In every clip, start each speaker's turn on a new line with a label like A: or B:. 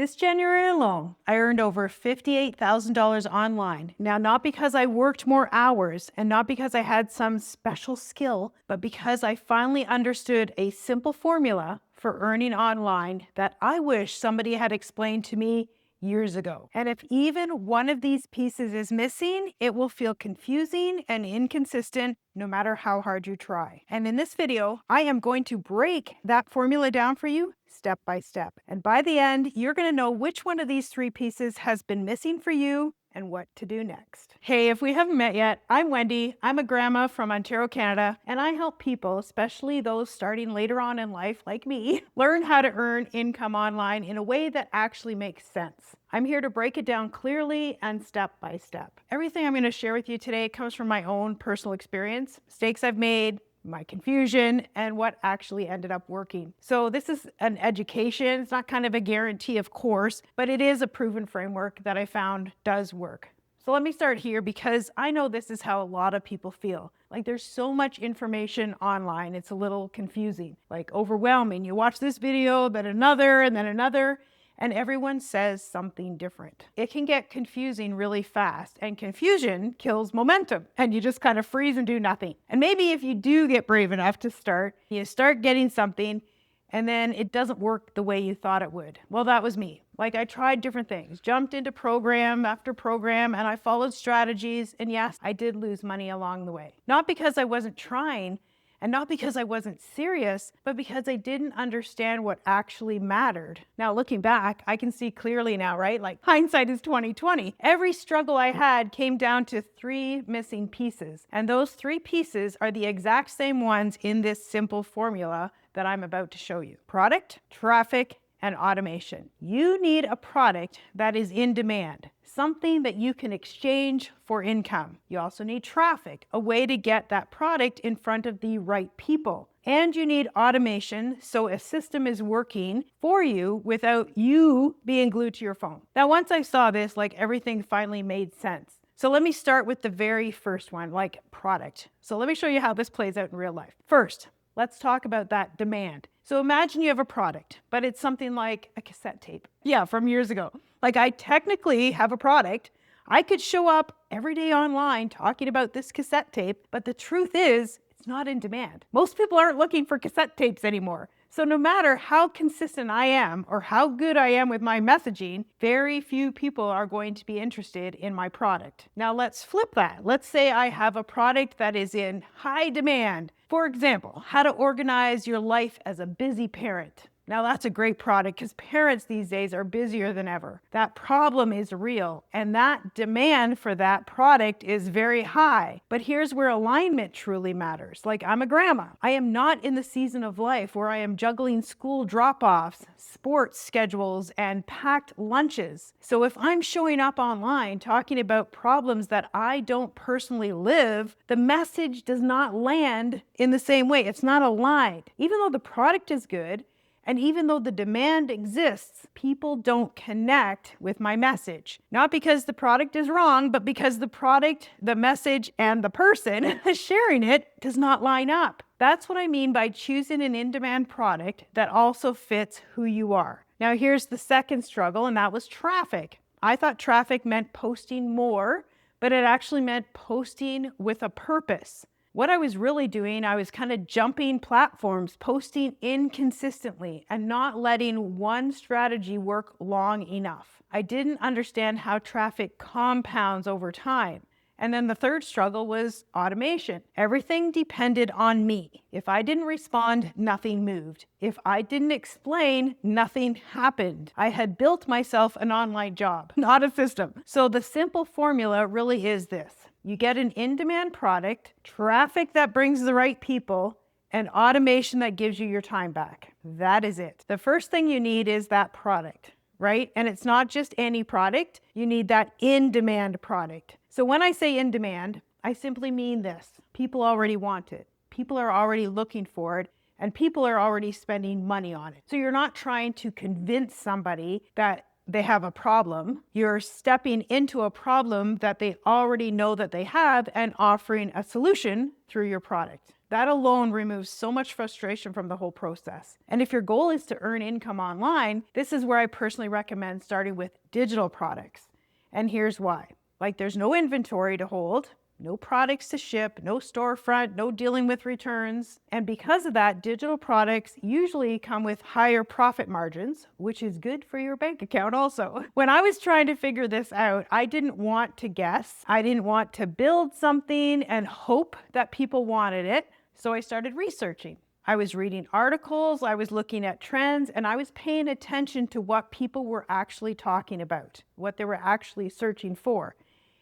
A: This January alone, I earned over $58,000 online. Now, not because I worked more hours and not because I had some special skill, but because I finally understood a simple formula for earning online that I wish somebody had explained to me years ago. And if even one of these pieces is missing, it will feel confusing and inconsistent no matter how hard you try. And in this video, I am going to break that formula down for you step by step. And by the end, you're going to know which one of these three pieces has been missing for you and what to do next. Hey, if we haven't met yet, I'm Wendy. I'm a grandma from Ontario, Canada, and I help people, especially those starting later on in life like me, learn how to earn income online in a way that actually makes sense. I'm here to break it down clearly and step by step. Everything I'm going to share with you today comes from my own personal experience, mistakes I've made, my confusion, and what actually ended up working. So this is an education. It's not kind of a guarantee, of course, but it is a proven framework that I found does work. So let me start here because I know this is how a lot of people feel. Like there's so much information online, it's a little confusing, like overwhelming. You watch this video, then another, and then another, and everyone says something different. It can get confusing really fast, and confusion kills momentum, and you just kind of freeze and do nothing. And maybe if you do get brave enough to start, you start getting something, and then it doesn't work the way you thought it would. Well, that was me. Like I tried different things, jumped into program after program, and I followed strategies, and yes, I did lose money along the way. Not because I wasn't trying, and not because I wasn't serious, but because I didn't understand what actually mattered. Now, looking back, I can see clearly now, right? Like hindsight is 20/20. Every struggle I had came down to three missing pieces. And those three pieces are the exact same ones in this simple formula that I'm about to show you. Product, traffic, and automation. You need a product that is in demand, something that you can exchange for income. You also need traffic, a way to get that product in front of the right people. And you need automation, so a system is working for you without you being glued to your phone. Now, once I saw this, like everything finally made sense. So let me start with the very first one, like product. So let me show you how this plays out in real life. First, let's talk about that demand. So imagine you have a product, but it's something like a cassette tape. Yeah, from years ago. Like I technically have a product. I could show up every day online talking about this cassette tape, but the truth is it's not in demand. Most people aren't looking for cassette tapes anymore. So no matter how consistent I am or how good I am with my messaging, very few people are going to be interested in my product. Now let's flip that. Let's say I have a product that is in high demand. For example, how to organize your life as a busy parent. Now that's a great product because parents these days are busier than ever. That problem is real and that demand for that product is very high. But here's where alignment truly matters. Like I'm a grandma. I am not in the season of life where I am juggling school drop-offs, sports schedules, and packed lunches. So if I'm showing up online talking about problems that I don't personally live, the message does not land in the same way. It's not aligned. Even though the product is good, and even though the demand exists, people don't connect with my message. Not because the product is wrong, but because the product, the message, and the person sharing it does not line up. That's what I mean by choosing an in-demand product that also fits who you are. Now here's the second struggle, and that was traffic. I thought traffic meant posting more, but it actually meant posting with a purpose. What I was really doing, I was kind of jumping platforms, posting inconsistently and not letting one strategy work long enough. I didn't understand how traffic compounds over time. And then the third struggle was automation. Everything depended on me. If I didn't respond, nothing moved. If I didn't explain, nothing happened. I had built myself an online job, not a system. So the simple formula really is this. You get an in-demand product, traffic that brings the right people, and automation that gives you your time back. That is it. The first thing you need is that product, right? And it's not just any product. You need that in-demand product. So when I say in demand, I simply mean this. People already want it. People are already looking for it. And people are already spending money on it. So you're not trying to convince somebody that they have a problem. You're stepping into a problem that they already know that they have and offering a solution through your product. That alone removes so much frustration from the whole process. And if your goal is to earn income online, this is where I personally recommend starting with digital products. And here's why. Like, there's no inventory to hold, no products to ship, no storefront, no dealing with returns. And because of that, digital products usually come with higher profit margins, which is good for your bank account also. When I was trying to figure this out, I didn't want to guess. I didn't want to build something and hope that people wanted it. So I started researching. I was reading articles, I was looking at trends, and I was paying attention to what people were actually talking about, what they were actually searching for.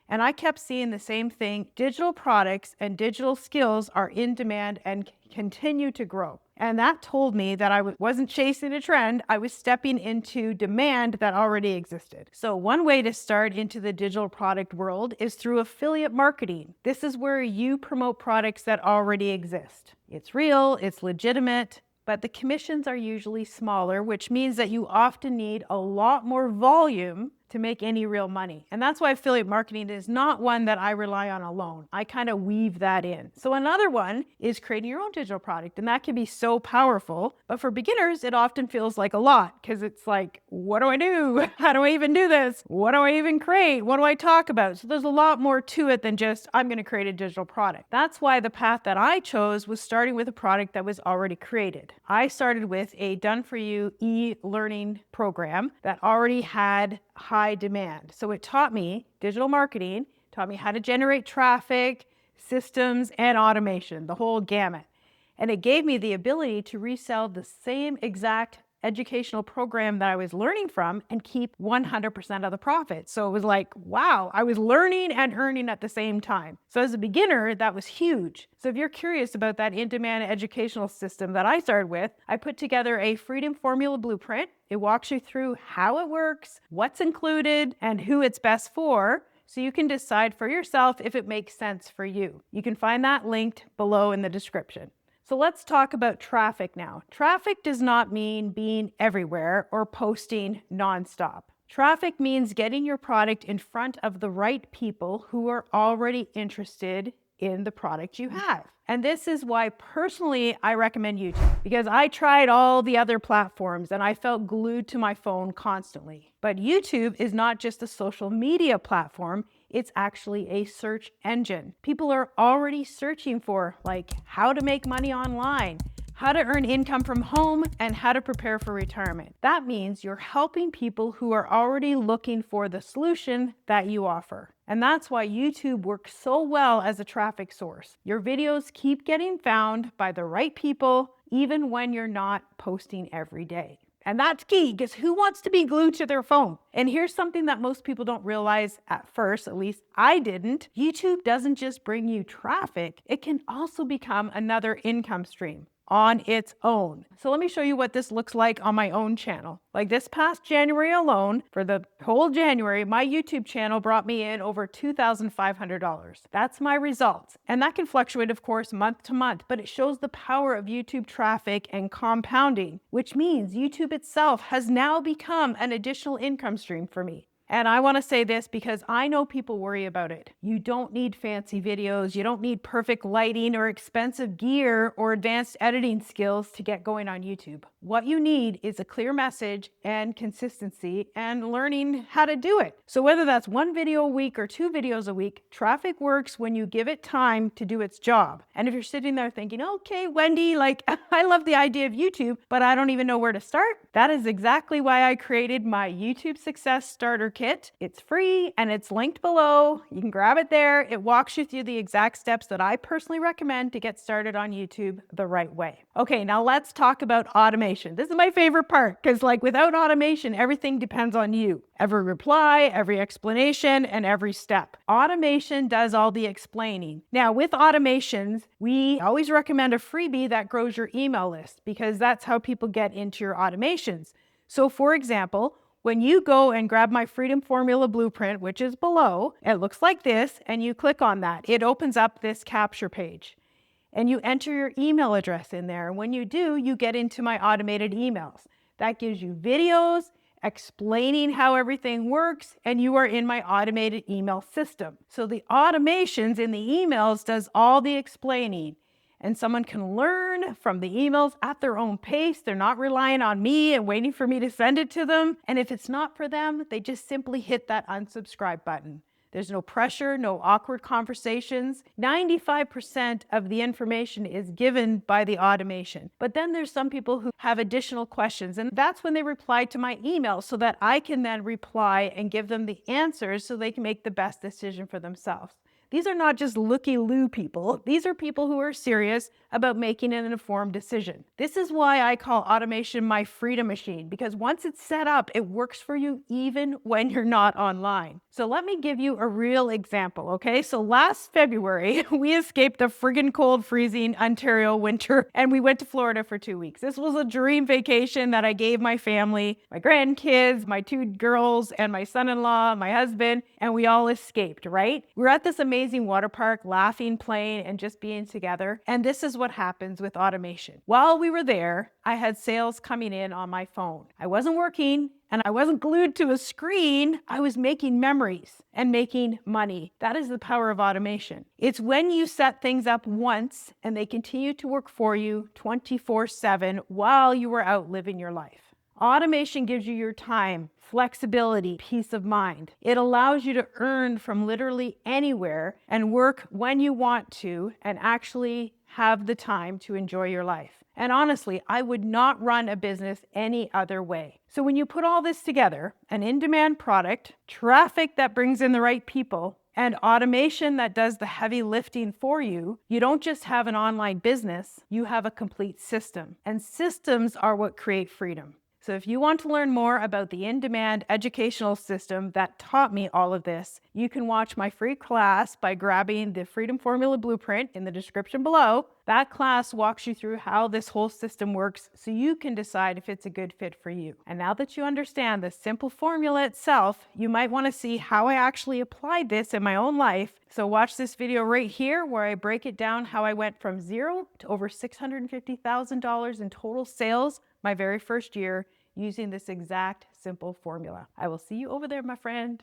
A: And I kept seeing the same thing. Digital products and digital skills are in demand and continue to grow. And that told me that I wasn't chasing a trend, I was stepping into demand that already existed. So one way to start into the digital product world is through affiliate marketing. This is where you promote products that already exist. It's real, it's legitimate, but the commissions are usually smaller, which means that you often need a lot more volume to make any real money. And that's why affiliate marketing is not one that I rely on alone. I kind of weave that in. So another one is creating your own digital product, and that can be so powerful. But for beginners, it often feels like a lot because it's like, what do I do? How do I even do this? What do I even create? What do I talk about? So there's a lot more to it than just, I'm going to create a digital product. That's why the path that I chose was starting with a product that was already created. I started with a done-for-you e-learning program that already had high demand. So it taught me digital marketing, taught me how to generate traffic, systems, and automation, the whole gamut. And it gave me the ability to resell the same exact educational program that I was learning from and keep 100% of the profit. So it was like, wow, I was learning and earning at the same time. So as a beginner, that was huge. So if you're curious about that in-demand educational system that I started with, I put together a Freedom Formula blueprint. It walks you through how it works, what's included, and who it's best for, so you can decide for yourself if it makes sense for you. You can find that linked below in the description. So let's talk about traffic now. Traffic does not mean being everywhere or posting nonstop. Traffic means getting your product in front of the right people who are already interested in the product you have. And this is why personally I recommend YouTube, because I tried all the other platforms and I felt glued to my phone constantly. But YouTube is not just a social media platform, it's actually a search engine. People are already searching for like how to make money online, how to earn income from home, and how to prepare for retirement. That means you're helping people who are already looking for the solution that you offer. And that's why YouTube works so well as a traffic source. Your videos keep getting found by the right people, even when you're not posting every day. And that's key, because who wants to be glued to their phone? And here's something that most people don't realize at first, at least I didn't. YouTube doesn't just bring you traffic, it can also become another income stream on its own. So let me show you what this looks like on my own channel. Like this past January alone, for the whole January, my YouTube channel brought me in over $2,500. That's my results. And that can fluctuate, of course, month to month, but it shows the power of YouTube traffic and compounding, which means YouTube itself has now become an additional income stream for me. And I want to say this because I know people worry about it. You don't need fancy videos. You don't need perfect lighting or expensive gear or advanced editing skills to get going on YouTube. What you need is a clear message and consistency and learning how to do it. So whether that's one video a week or 2 videos a week, traffic works when you give it time to do its job. And if you're sitting there thinking, okay, Wendy, like I love the idea of YouTube, but I don't even know where to start. That is exactly why I created my YouTube Success Starter Kit. It's free and it's linked below. You can grab it there. It walks you through the exact steps that I personally recommend to get started on YouTube the right way. Okay, now let's talk about automation. This is my favorite part because like without automation, everything depends on you. Every reply, every explanation, and every step. Automation does all the explaining. Now with automations, we always recommend a freebie that grows your email list because that's how people get into your automations. So for example, when you go and grab my Freedom Formula blueprint, which is below, it looks like this, and you click on that, it opens up this capture page. And you enter your email address in there. And when you do, you get into my automated emails. That gives you videos explaining how everything works, and you are in my automated email system. So the automations in the emails does all the explaining, and someone can learn from the emails at their own pace. They're not relying on me and waiting for me to send it to them. And if it's not for them, they just simply hit that unsubscribe button. There's no pressure, no awkward conversations. 95% of the information is given by the automation. But then there's some people who have additional questions, and that's when they reply to my email so that I can then reply and give them the answers so they can make the best decision for themselves. These are not just looky-loo people. These are people who are serious about making an informed decision. This is why I call automation my freedom machine, because once it's set up, it works for you even when you're not online. So let me give you a real example, okay? So last February, we escaped the friggin' cold, freezing Ontario winter, and we went to Florida for 2 weeks. This was a dream vacation that I gave my family, my grandkids, my 2 girls, and my son-in-law, my husband, and we all escaped, right? We're at this amazing water park, laughing, playing, and just being together. And this is what happens with automation. While we were there, I had sales coming in on my phone. I wasn't working, and I wasn't glued to a screen. I was making memories and making money. That is the power of automation. It's when you set things up once and they continue to work for you 24/7 while you were out living your life. Automation gives you your time, flexibility, peace of mind. It allows you to earn from literally anywhere and work when you want to and actually have the time to enjoy your life. And honestly, I would not run a business any other way. So when you put all this together, an in-demand product, traffic that brings in the right people, and automation that does the heavy lifting for you, you don't just have an online business, you have a complete system. And systems are what create freedom. So if you want to learn more about the in-demand educational system that taught me all of this, you can watch my free class by grabbing the Freedom Formula Blueprint in the description below. That class walks you through how this whole system works so you can decide if it's a good fit for you. And now that you understand the simple formula itself, you might want to see how I actually applied this in my own life. So watch this video right here where I break it down how I went from zero to over $650,000 in total sales my very first year using this exact simple formula. I will see you over there, my friend.